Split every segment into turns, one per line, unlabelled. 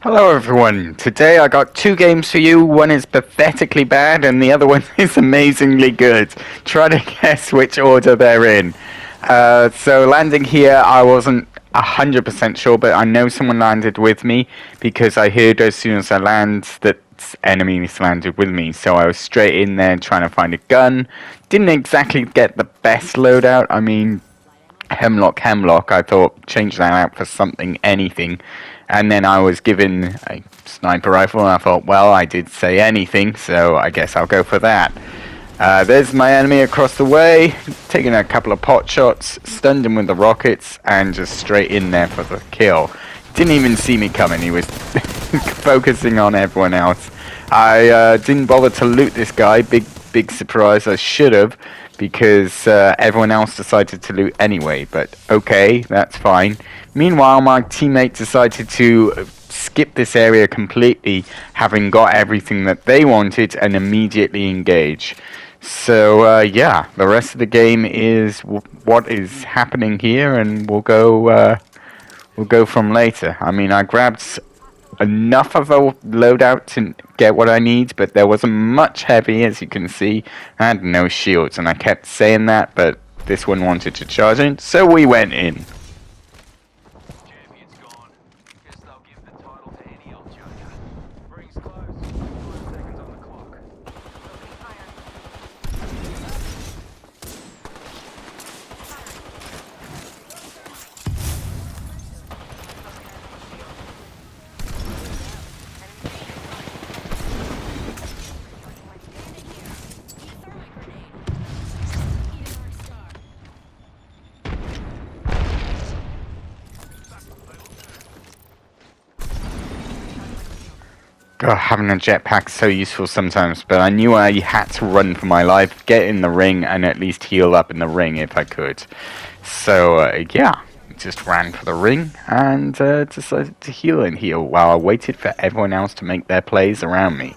Hello everyone, today I got two games for you. One is pathetically bad and the other one is amazingly good. Try to guess which order they're in. So landing here I wasn't 100% sure, but I know someone landed with me because I heard as soon as I land that enemies landed with me. So I was straight in there trying to find a gun. Didn't exactly get the best loadout. I mean, Hemlock. I thought change that out for something, anything. And then I was given a sniper rifle, and I thought, well, I did say anything, so I guess I'll go for that. There's my enemy across the way, taking a couple of pot shots, stunned him with the rockets, and just straight in there for the kill. Didn't even see me coming, he was focusing on everyone else. I didn't bother to loot this guy, big surprise, I should have, because everyone else decided to loot anyway, but okay, that's fine. Meanwhile, my teammate decided to skip this area completely, having got everything that they wanted, and immediately engage. So yeah, the rest of the game is what is happening here, and we'll go from later. I mean, I grabbed enough of a loadout to get what I need, but there wasn't much heavy, as you can see. I had no shields, and I kept saying that, but this one wanted to charge in, so we went in. God, having a jetpack's so useful sometimes, but I knew I had to run for my life, get in the ring, and at least heal up in the ring if I could. So, yeah, just ran for the ring and decided to heal in here while I waited for everyone else to make their plays around me.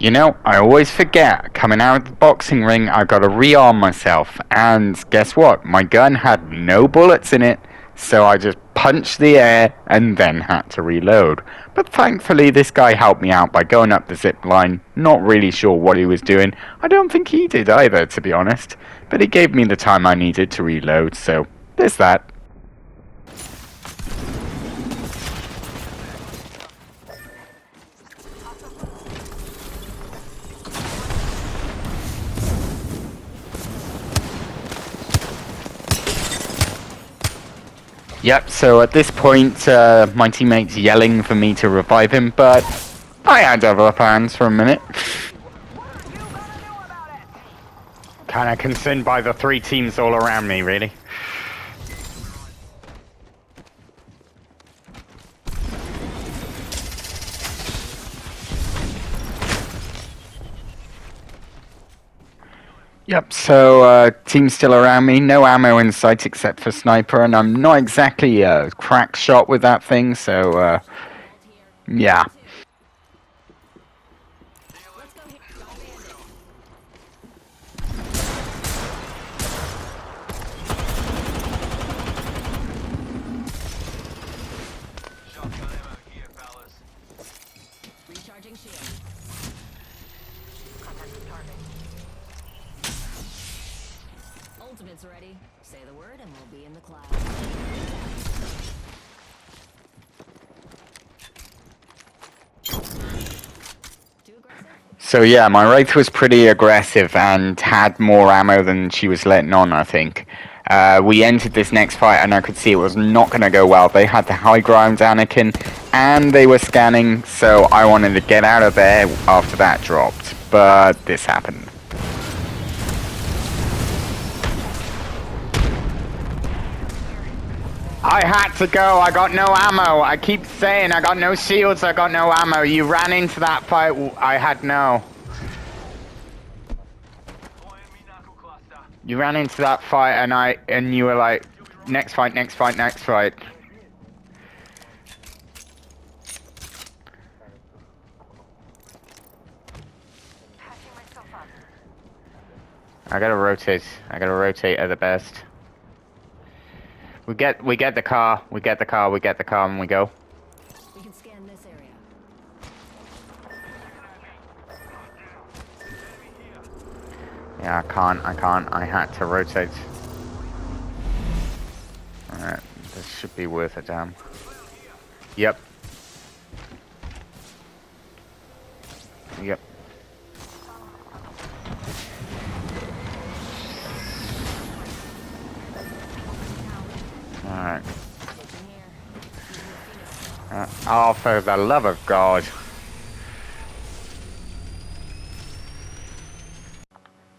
You know, I always forget, coming out of the boxing ring, I gotta rearm myself, and guess what? My gun had no bullets in it, so I just punched the air and then had to reload. But thankfully this guy helped me out by going up the zip line, not really sure what he was doing. I don't think he did either, to be honest, but he gave me the time I needed to reload, so there's that. Yep, so at this point, my teammate's yelling for me to revive him, but I had other plans for a minute. Kinda concerned by the three teams all around me, really. Yep, so team's still around me, no ammo in sight except for sniper, and I'm not exactly a crack shot with that thing, so yeah.
Recharging shield. Ultimate's ready. Say the word and we'll be in the cloud. Too aggressive?
So yeah, my Wraith was pretty aggressive and had more ammo than she was letting on, I think. We entered this next fight and I could see it was not going to go well. They had the high ground Anakin and they were scanning, so I wanted to get out of there after that dropped. But this happened. I had to go, I got no ammo. I keep saying I got no shields, I got no ammo. You ran into that fight, I had no. You ran into that fight and you were like, next fight, next fight, next fight. I gotta rotate. I gotta rotate at the best. We get the car. We get the car. We get the car, and we go.
We can scan this area.
Yeah, I can't. I had to rotate. Alright, this should be worth a damn. Yep. Yep. Alright. Oh, for the love of God.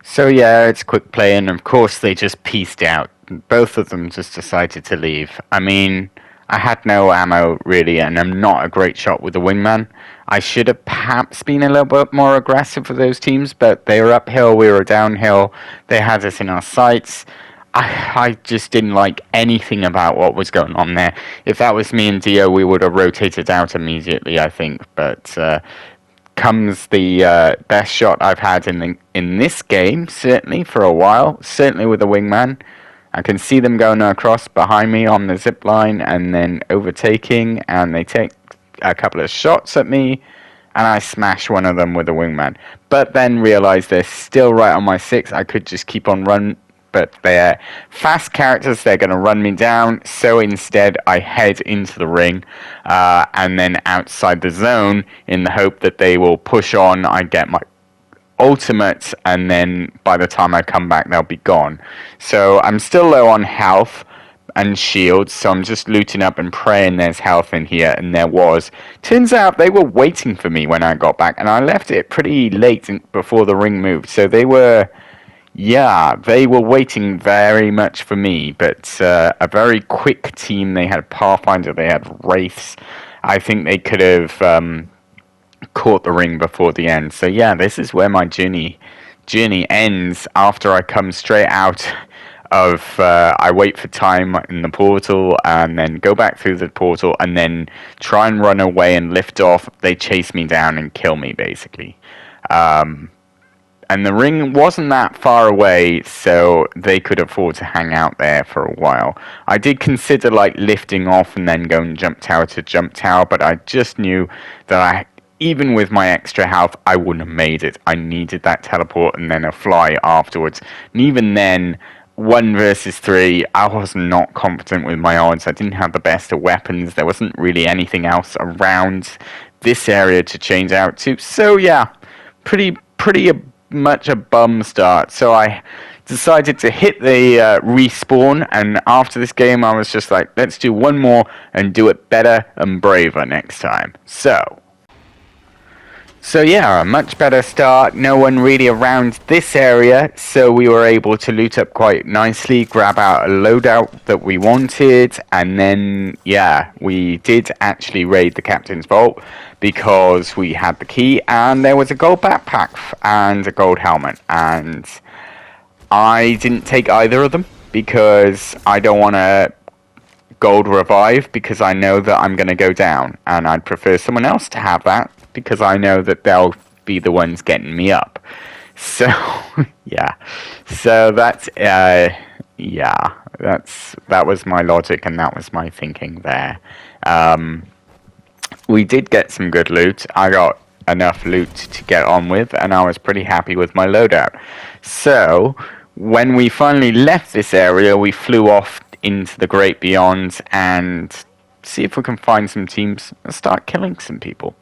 So yeah, it's quick play, and of course they just pieced out. Both of them just decided to leave. I mean, I had no ammo really, and I'm not a great shot with the wingman. I should have perhaps been a little bit more aggressive with those teams, but they were uphill, we were downhill. They had us in our sights. I just didn't like anything about what was going on there. If that was me and Dio, we would have rotated out immediately, I think. But comes the best shot I've had in this game, certainly for a while. Certainly with the wingman. I can see them going across behind me on the zip line and then overtaking, and they take a couple of shots at me, and I smash one of them with the wingman. But then realize they're still right on my 6. I could just keep on running. But they're fast characters, they're going to run me down, so instead I head into the ring and then outside the zone in the hope that they will push on, I get my ultimate, and then by the time I come back they'll be gone. So I'm still low on health and shields, so I'm just looting up and praying there's health in here, and there was. Turns out they were waiting for me when I got back, and I left it pretty late before the ring moved, so they were... Yeah, they were waiting very much for me, but a very quick team. They had Pathfinder, they had Wraiths. I think they could have caught the ring before the end. So yeah, this is where my journey ends after I come straight out of... I wait for time in the portal and then go back through the portal and then try and run away and lift off. They chase me down and kill me, basically. And the ring wasn't that far away, so they could afford to hang out there for a while. I did consider like lifting off and then going jump tower to jump tower, but I just knew that even with my extra health, I wouldn't have made it. I needed that teleport and then a fly afterwards. And even then, 1 versus 3, I was not confident with my odds. I didn't have the best of weapons. There wasn't really anything else around this area to change out to. So yeah, pretty much a bum start. So I decided to hit the respawn, and after this game I was just like, let's do one more and do it better and braver next time. So yeah, a much better start. No one really around this area, so we were able to loot up quite nicely, grab out a loadout that we wanted, and then yeah, we did actually raid the captain's vault because we had the key, and there was a gold backpack and a gold helmet, and I didn't take either of them because I don't want to gold revive because I know that I'm going to go down, and I'd prefer someone else to have that because I know that they'll be the ones getting me up. So yeah, so that's yeah, that was my logic and that was my thinking there. We did get some good loot. I got enough loot to get on with, and I was pretty happy with my loadout. So when we finally left this area, we flew off into the great beyond and see if we can find some teams and start killing some people.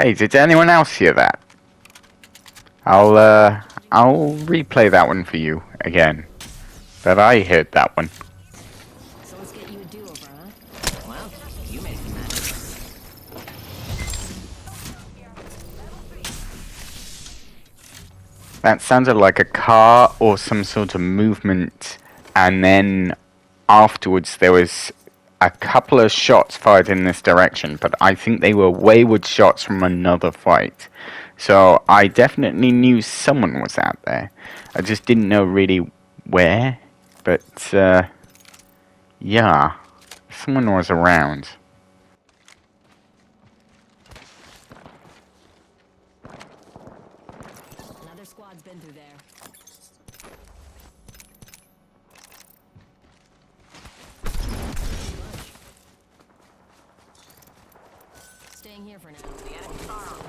Hey, did anyone else hear that? I'll replay that one for you again. But I heard that one.
So let's get you a do-over, huh? Well, you made me mad.
That sounded like a car or some sort of movement, and then afterwards there was a couple of shots fired in this direction, but I think they were wayward shots from another fight. So I definitely knew someone was out there. I just didn't know really where, but yeah, someone was around.
Another squad's been through there. Staying here for now. The enemy's far off.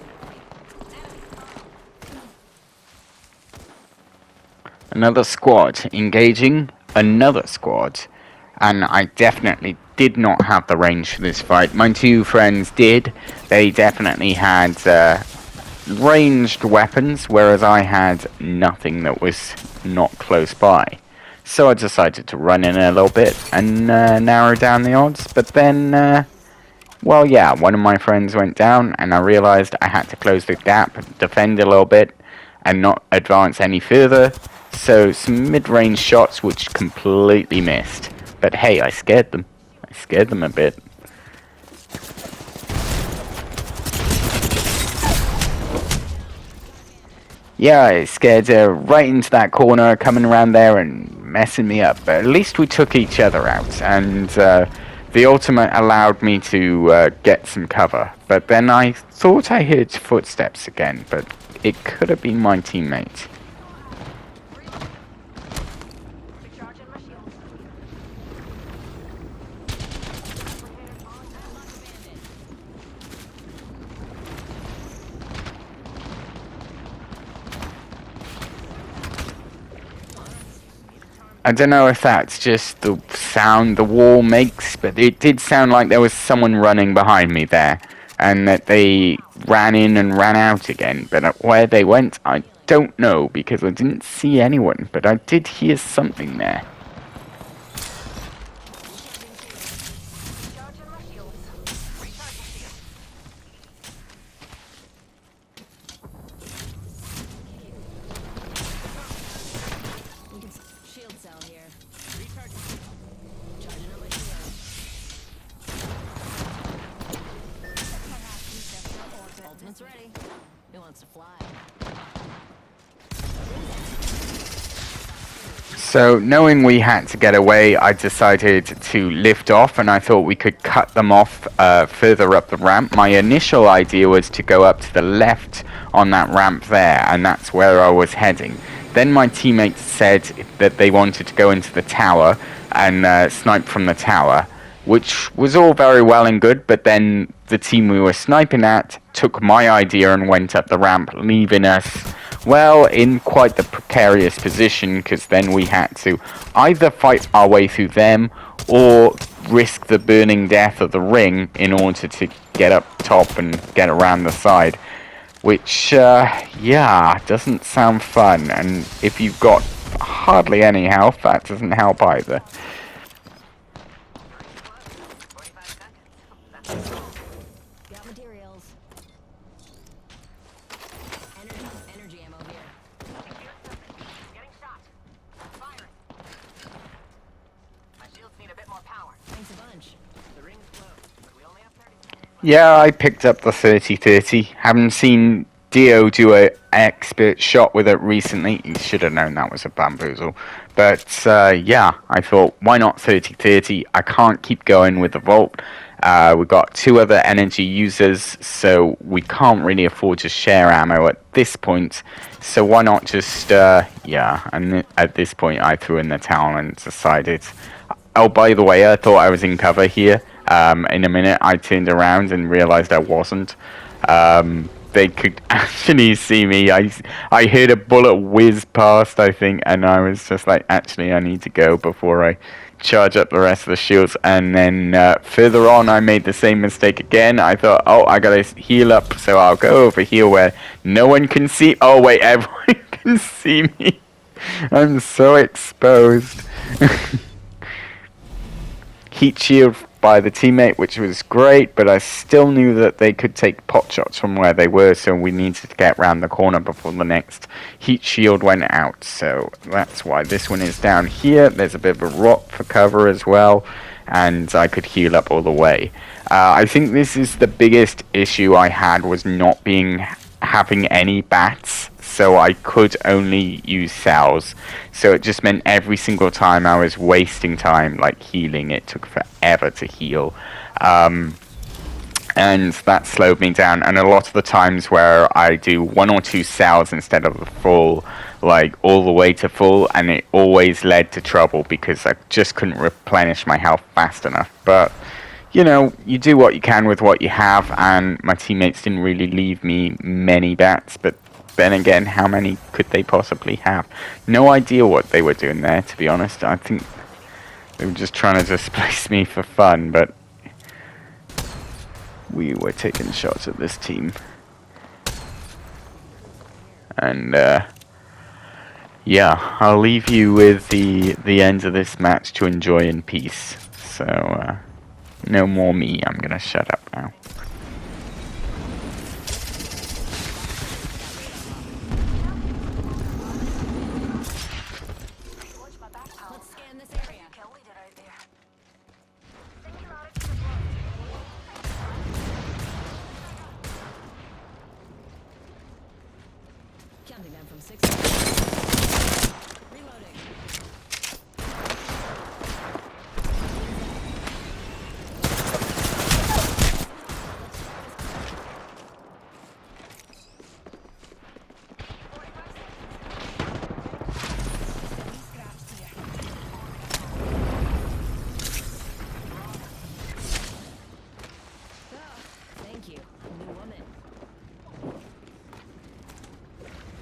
Another squad engaging another squad, and I definitely did not have the range for this fight. My two friends did. They definitely had ranged weapons, whereas I had nothing that was not close by. So I decided to run in a little bit and narrow down the odds, but then well, yeah, one of my friends went down, and I realized I had to close the gap, defend a little bit, and not advance any further. So some mid-range shots which completely missed. But hey, I scared them. I scared them a bit. Yeah, I scared her right into that corner, coming around there and messing me up. But at least we took each other out, and the ultimate allowed me to get some cover. But then I thought I heard footsteps again, but it could have been my teammate. I don't know if that's just the sound the wall makes, but it did sound like there was someone running behind me there, and that they ran in and ran out again. But where they went, I don't know, because I didn't see anyone, but I did hear something there.
Shield cell here. Charging up my shield. Ultimate's ready. Who wants to fly?
So, knowing we had to get away, I decided to lift off, and I thought we could cut them off further up the ramp. My initial idea was to go up to the left on that ramp there, and that's where I was heading. Then my teammates said that they wanted to go into the tower and snipe from the tower, which was all very well and good, but then the team we were sniping at took my idea and went up the ramp, leaving us, well, in quite the precarious position, because then we had to either fight our way through them or risk the burning death of the ring in order to get up top and get around the side. Which, yeah, doesn't sound fun, and if you've got hardly any health, that doesn't help either.
Got materials. Energy ammo here.
Getting shot. Firing. My shields need a bit more power.
Thanks a bunch.
The ring's closed, but we only have 30.
Yeah, I picked up the 30-30. Haven't seen Dio do an expert shot with it recently. He should have known that was a bamboozle. But yeah, I thought, why not 30-30? I can't keep going with the Vault. We've got two other energy users, so we can't really afford to share ammo at this point. So why not just, yeah, and at this point I threw in the towel and decided... Oh, by the way, I thought I was in cover here. In a minute, I turned around and realized I wasn't. They could actually see me. I heard a bullet whiz past, I think, and I was just like, actually, I need to go before I charge up the rest of the shields, and then further on I made the same mistake again. I thought, oh, I gotta heal up, so I'll go over here where no one can see. Oh wait, everyone can see me. I'm so exposed. Heat shield by the teammate, which was great, but I still knew that they could take pot shots from where they were, so we needed to get round the corner before the next heat shield went out. So that's why this one is down here. There's a bit of a rock for cover as well, and I could heal up all the way. I think this is the biggest issue I had, was not having any bats, so I could only use cells. So it just meant every single time I was wasting time like healing. It took forever to heal, and that slowed me down. And a lot of the times where I do 1 or 2 cells instead of the full, like all the way to full, and it always led to trouble because I just couldn't replenish my health fast enough. But you know, you do what you can with what you have, and my teammates didn't really leave me many bats, but then again, how many could they possibly have? No idea what they were doing there, to be honest. I think they were just trying to displace me for fun, but we were taking shots at this team. And, yeah, I'll leave you with the end of this match to enjoy in peace. So, no more me. I'm gonna shut up now.
Watch my back, pal.
Let's scan this area.
Kill leader out there. Singularity deployed.
Counting down from 6. Reloading. Thank you, new woman.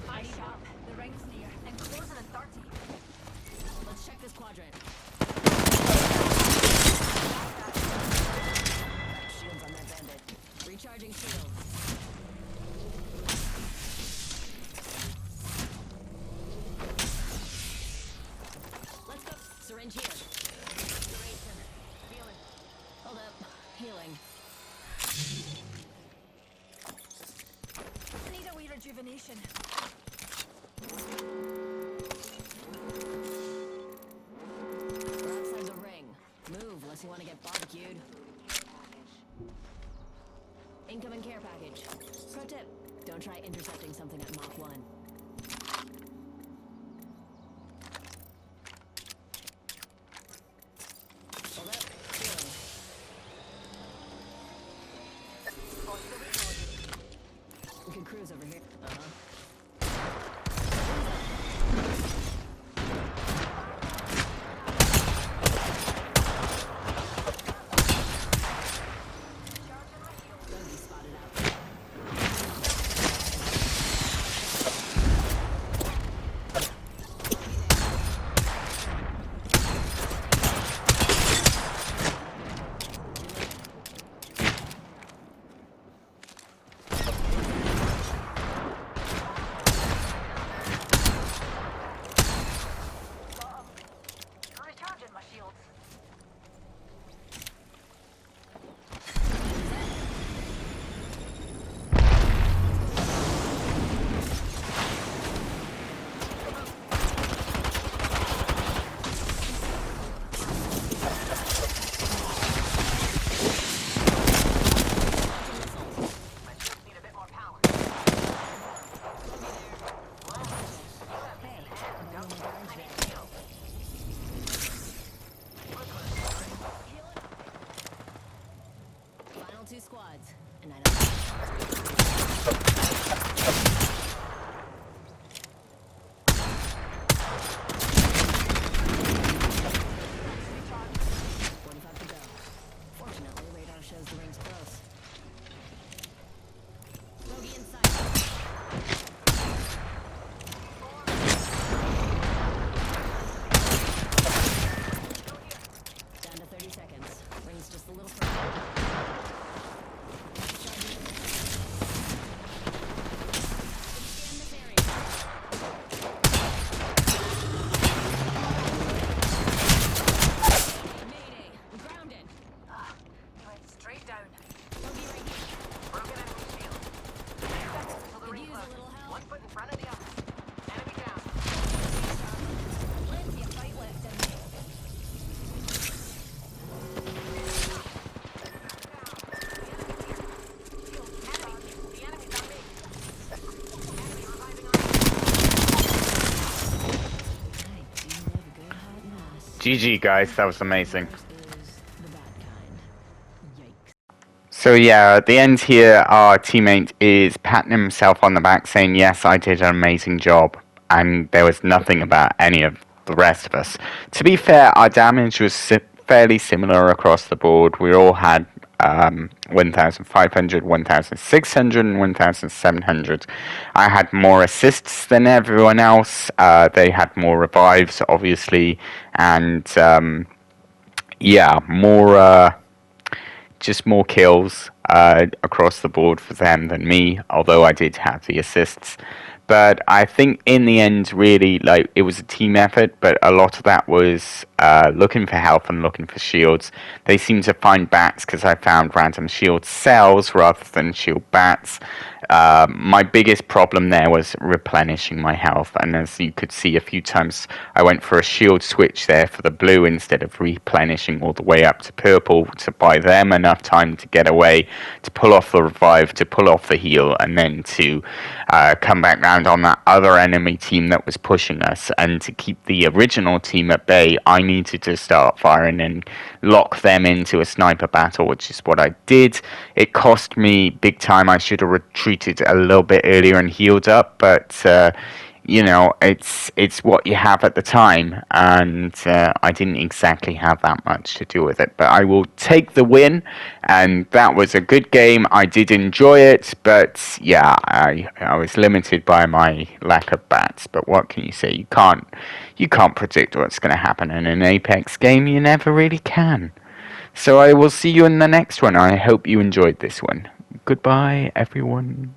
Eye sharp. The ring's near. And closing in 30.
Let's check this quadrant. Shields on that bandit. Recharging shields. Let's go. Syringe here.
Duration. Healing.
Hold up. Healing.
Need a wee rejuvenation.
We're outside the ring. Move unless you want to get barbecued. Incoming care package. Pro tip: don't try intercepting something at Mach 1. Hold up. Healing. We can cruise over here. Bogey spotted out.
Recharging my shields. My shields need a bit more power.
Hey, I'm going to
I need a heal.
Final 2 squads, and I don't. $45 to go. Fortunately, radar shows the ring's close. Bogey in sight.
down.
I'll be right here.
Broken enemy shield. Until the
Could
ring
use a
closes.
little help.
One foot in front of the other. Enemy down.
Plenty of fight left in me.
The enemy's on me. Enemy reviving on
I do love a good hot mess.
GG, guys. That was amazing.
Yours is the bad kind. Yikes.
So yeah, at the end here, our teammate is patting himself on the back saying, yes, I did an amazing job. And there was nothing about any of the rest of us. To be fair, our damage was fairly similar across the board. We all had 1,500, 1,600, and 1,700. I had more assists than everyone else. They had more revives, obviously. And yeah, more... just more kills across the board for them than me, although I did have the assists. But I think in the end, really, like, it was a team effort, but a lot of that was looking for health and looking for shields. They seemed to find bats because I found random shield cells rather than shield bats. My biggest problem there was replenishing my health, and as you could see a few times, I went for a shield switch there for the blue instead of replenishing all the way up to purple to buy them enough time to get away, to pull off the revive, to pull off the heal, and then to come back round on that other enemy team that was pushing us. And to keep the original team at bay, I needed to start firing and lock them into a sniper battle, which is what I did. It cost me big time. I should have retreated a little bit earlier and healed up, but you know, it's what you have at the time, and I didn't exactly have that much to do with it. But I will take the win, and that was a good game. I did enjoy it, but yeah, I was limited by my lack of bats. But what can you say? You can't predict what's going to happen in an Apex game. You never really can. So I will see you in the next one. I hope you enjoyed this one. Goodbye, everyone.